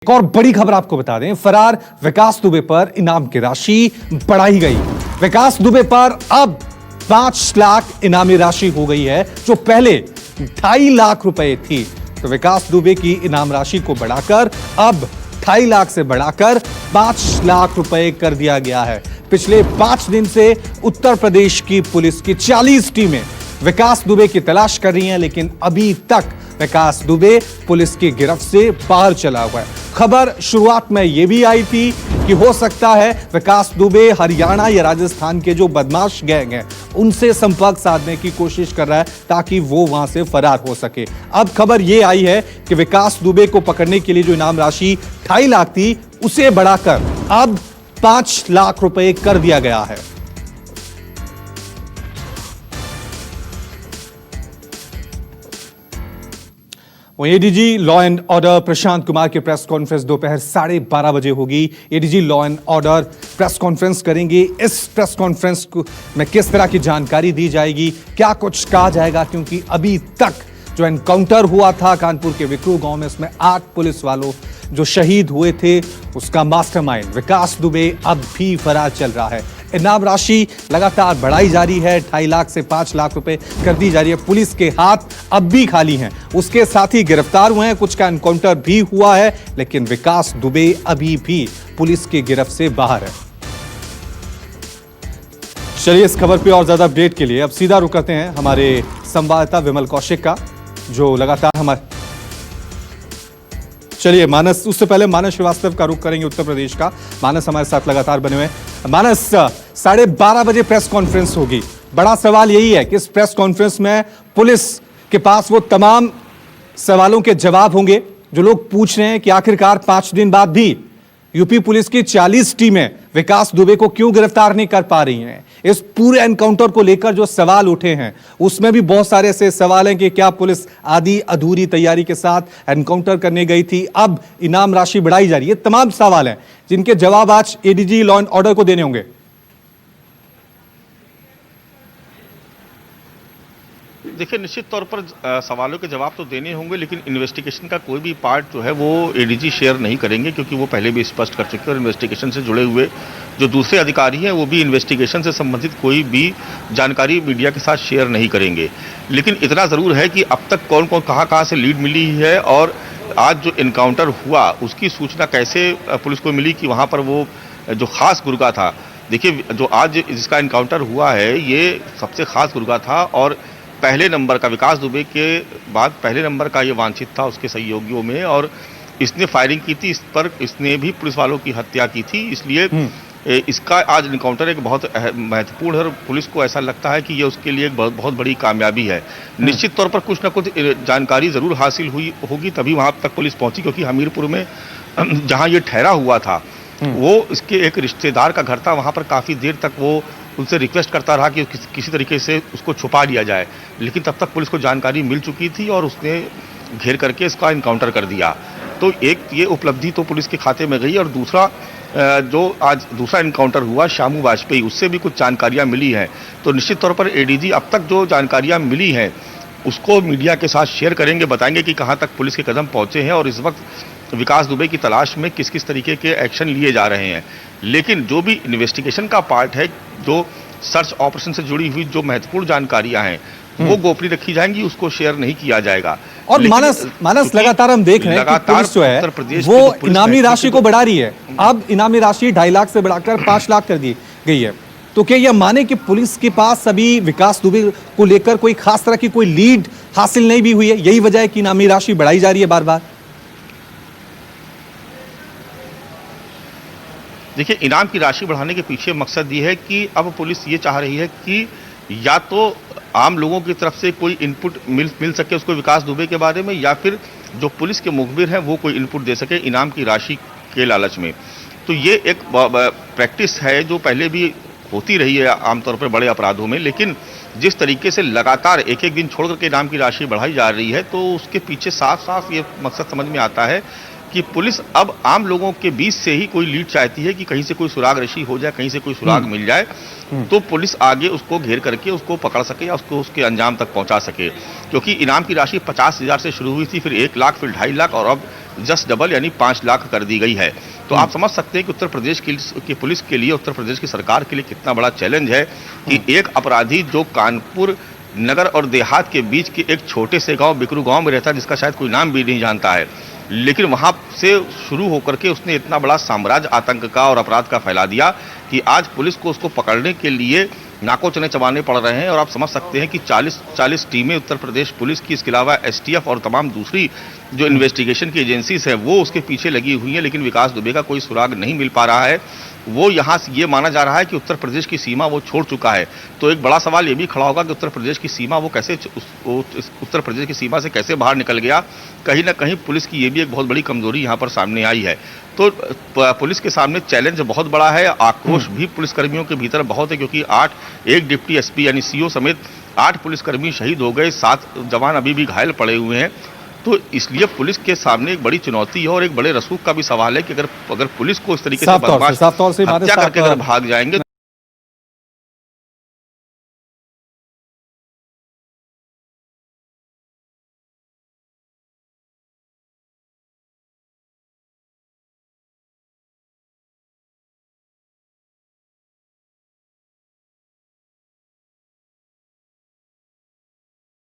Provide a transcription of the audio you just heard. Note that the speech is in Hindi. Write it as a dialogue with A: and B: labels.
A: एक और बड़ी खबर आपको बता दें, फरार विकास दुबे पर इनाम की राशि बढ़ाई गई। विकास दुबे पर अब 5 लाख इनामी राशि हो गई है, जो पहले 2.5 लाख रुपए थी। तो विकास दुबे की इनाम राशि को बढ़ाकर अब 2.5 लाख से बढ़ाकर 5 लाख रुपए कर दिया गया है। पिछले 5 दिन से उत्तर प्रदेश की पुलिस की 40 टीमें विकास दुबे की तलाश कर रही हैं, लेकिन अभी तक विकास दुबे पुलिस की गिरफ्त से बाहर चला हुआ है। खबर शुरुआत में यह भी आई थी कि हो सकता है विकास दुबे हरियाणा या राजस्थान के जो बदमाश गैंग हैं उनसे संपर्क साधने की कोशिश कर रहा है ताकि वो वहां से फरार हो सके। अब खबर यह आई है कि विकास दुबे को पकड़ने के लिए जो इनाम राशि 2.5 लाख थी उसे बढ़ाकर अब 5 लाख रुपए कर दिया गया है। ADG law and order Prashant Kumar की प्रेस कॉन्फ्रेंस दोपहर 12:30 बजे होगी। ADG law and order press conference करेंगे। इस प्रेस कॉन्फ्रेंस में किस तरह की जानकारी दी जाएगी, क्या कुछ कहा जाएगा, क्योंकि अभी तक जो एनकाउंटर हुआ था कानपुर के विक्रू गांव में, उसमें 8 पुलिस वालों जो शहीद हुए थे, उसका मास्टरमाइंड विकास दुबे अब भी फरार चल रहा है। इनाम राशि लगातार बढ़ाई जा रही है, 2.5 लाख से 5 लाख रुपए कर दी जा रही है। पुलिस के हाथ अब भी खाली हैं। उसके साथ ही गिरफ्तार हुए हैं, कुछ का एनकाउंटर भी हुआ है, लेकिन विकास दुबे अभी भी पुलिस की गिरफ्त से बाहर है। चलिए इस खबर पे और ज्यादा अपडेट के लिए अब सीधा रुक करते हैं हमारे संवाददाता विमल कौशिक का, जो लगातार हमारे चलिए मानस, उससे पहले मानस श्रीवास्तव का रुख करेंगे उत्तर प्रदेश का। मानस हमारे साथ लगातार बने हुए हैं। मानस, 12:30 बजे प्रेस कॉन्फ्रेंस होगी। बड़ा सवाल यही है कि इस प्रेस कॉन्फ्रेंस में पुलिस के पास वो तमाम सवालों के जवाब होंगे जो लोग पूछ रहे हैं कि आखिरकार 5 दिन बाद भी यूपी पुलिस की 40 टीमें विकास दुबे को क्यों गिरफ्तार नहीं कर पा रही हैं। इस पूरे एनकाउंटर को लेकर जो सवाल उठे हैं उसमें भी बहुत सारे ऐसे सवाल हैं कि क्या पुलिस आधी अधूरी तैयारी के साथ एनकाउंटर करने गई थी, अब इनाम राशि बढ़ाई जा रही है। तमाम सवाल हैं जिनके जवाब आज एडीजी लॉ एंड ऑर्डर को देने होंगे।
B: देखिए, निश्चित तौर पर सवालों के जवाब तो देने होंगे, लेकिन इन्वेस्टिगेशन का कोई भी पार्ट जो है वो एडीजी शेयर नहीं करेंगे, क्योंकि वो पहले भी स्पष्ट कर चुके हैं। और इन्वेस्टिगेशन से जुड़े हुए जो दूसरे अधिकारी हैं वो भी इन्वेस्टिगेशन से संबंधित कोई भी जानकारी मीडिया के साथ शेयर नहीं करेंगे। लेकिन इतना ज़रूर है कि अब तक कौन कौन कहाँ से लीड मिली है और आज जो इनकाउंटर हुआ उसकी सूचना कैसे पुलिस को मिली कि वहाँ पर वो जो खास गुर्गा था। देखिए, जो आज जिसका इनकाउंटर हुआ है ये सबसे खास गुर्गा था और पहले नंबर का, विकास दुबे के बाद पहले नंबर का ये वांछित था उसके सहयोगियों में, और इसने फायरिंग की थी। इस पर इसने भी पुलिस वालों की हत्या की थी, इसलिए इसका आज इनकाउंटर एक बहुत महत्वपूर्ण है और पुलिस को ऐसा लगता है कि ये उसके लिए एक बहुत बड़ी कामयाबी है। निश्चित तौर पर कुछ ना कुछ जानकारी ज़रूर हासिल हुई होगी, तभी वहाँ तक पुलिस पहुंची, क्योंकि हमीरपुर में जहाँ ये ठहरा हुआ था वो इसके एक रिश्तेदार का घर था। वहाँ पर काफ़ी देर तक वो उनसे रिक्वेस्ट करता रहा कि किसी तरीके से उसको छुपा लिया जाए, लेकिन तब तक पुलिस को जानकारी मिल चुकी थी और उसने घेर करके इसका इनकाउंटर कर दिया। तो एक ये उपलब्धि तो पुलिस के खाते में गई, और दूसरा जो आज दूसरा इनकाउंटर हुआ शामू वाजपेयी, उससे भी कुछ जानकारियां मिली हैं। तो निश्चित तौर पर एडीजी अब तक जो जानकारियां मिली हैं उसको मीडिया के साथ शेयर करेंगे, बताएंगे कि कहां तक पुलिस के कदम पहुंचे हैं और इस वक्त विकास दुबे की तलाश में किस किस तरीके के एक्शन लिए जा रहे हैं। लेकिन जो भी इन्वेस्टिगेशन का पार्ट है, जो सर्च ऑपरेशन से जुड़ी हुई जो महत्वपूर्ण जानकारियां हैं वो गोपनीय रखी जाएंगी, उसको शेयर नहीं किया जाएगा।
A: और मानस लगातार हम देख रहे हैं कि पुलिस जो है वो इनामी राशि को बढ़ा रही है। अब इनामी राशि 2.5 लाख से बढ़ाकर 5 लाख कर दी गई है। तो क्या यह माने कि पुलिस के पास अभी विकास दुबे को लेकर कोई खास तरह की कोई लीड हासिल नहीं भी हुई है, यही वजह है कि इनामी राशि बढ़ाई जा रही है बार बार?
B: देखिए, इनाम की राशि बढ़ाने के पीछे मकसद ये है कि अब पुलिस ये चाह रही है कि या तो आम लोगों की तरफ से कोई इनपुट मिल सके उसको विकास दुबे के बारे में, या फिर जो पुलिस के मुखबिर हैं वो कोई इनपुट दे सके इनाम की राशि के लालच में। तो ये एक प्रैक्टिस है जो पहले भी होती रही है आमतौर पर बड़े अपराधों में, लेकिन जिस तरीके से लगातार एक एक दिन छोड़ करके इनाम की राशि बढ़ाई जा रही है, तो उसके पीछे साफ साफ ये मकसद समझ में आता है कि पुलिस अब आम लोगों के बीच से ही कोई लीड चाहती है कि कहीं से कोई सुराग रशी हो जाए, कहीं से कोई सुराग मिल जाए, तो पुलिस आगे उसको घेर करके उसको पकड़ सके या उसको उसके अंजाम तक पहुंचा सके। क्योंकि इनाम की राशि 50,000 से शुरू हुई थी, फिर 1 लाख, फिर 2.5 लाख और अब जस्ट डबल यानी 5 लाख कर दी गई है। तो आप समझ सकते हैं कि उत्तर प्रदेश की पुलिस के लिए, उत्तर प्रदेश की सरकार के लिए कितना बड़ा चैलेंज है कि एक अपराधी जो कानपुर नगर और देहात के बीच के एक छोटे से गांव बिकरू गांव में रहता है, जिसका शायद कोई नाम भी नहीं जानता है, लेकिन वहां से शुरू होकर के उसने इतना बड़ा साम्राज्य आतंक का और अपराध का फैला दिया कि आज पुलिस को उसको पकड़ने के लिए नाकों चने चबाने पड़ रहे हैं। और आप समझ सकते हैं कि 40 टीमें उत्तर प्रदेश पुलिस की, इसके अलावा एसटीएफ और तमाम दूसरी जो इन्वेस्टिगेशन की एजेंसीज हैं वो उसके पीछे लगी हुई हैं, लेकिन विकास दुबे का कोई सुराग नहीं मिल पा रहा है। वो यहाँ से ये माना जा रहा है कि उत्तर प्रदेश की सीमा वो छोड़ चुका है। तो एक बड़ा सवाल ये भी खड़ा होगा कि उत्तर प्रदेश की सीमा वो कैसे, उत्तर प्रदेश की सीमा से कैसे बाहर निकल गया। कहीं ना कहीं पुलिस की ये भी एक बहुत बड़ी कमजोरी यहाँ पर सामने आई है। तो पुलिस के सामने चैलेंज बहुत बड़ा है, आक्रोश भी पुलिसकर्मियों के भीतर बहुत है, क्योंकि एक डिप्टी एसपी यानी सीओ समेत 8 पुलिसकर्मी शहीद हो गए, 7 जवान अभी भी घायल पड़े हुए हैं। तो इसलिए पुलिस के सामने एक बड़ी चुनौती है और एक बड़े रसूख का भी सवाल है कि अगर पुलिस को इस तरीके से बदमाश हत्या करके अगर भाग जाएंगे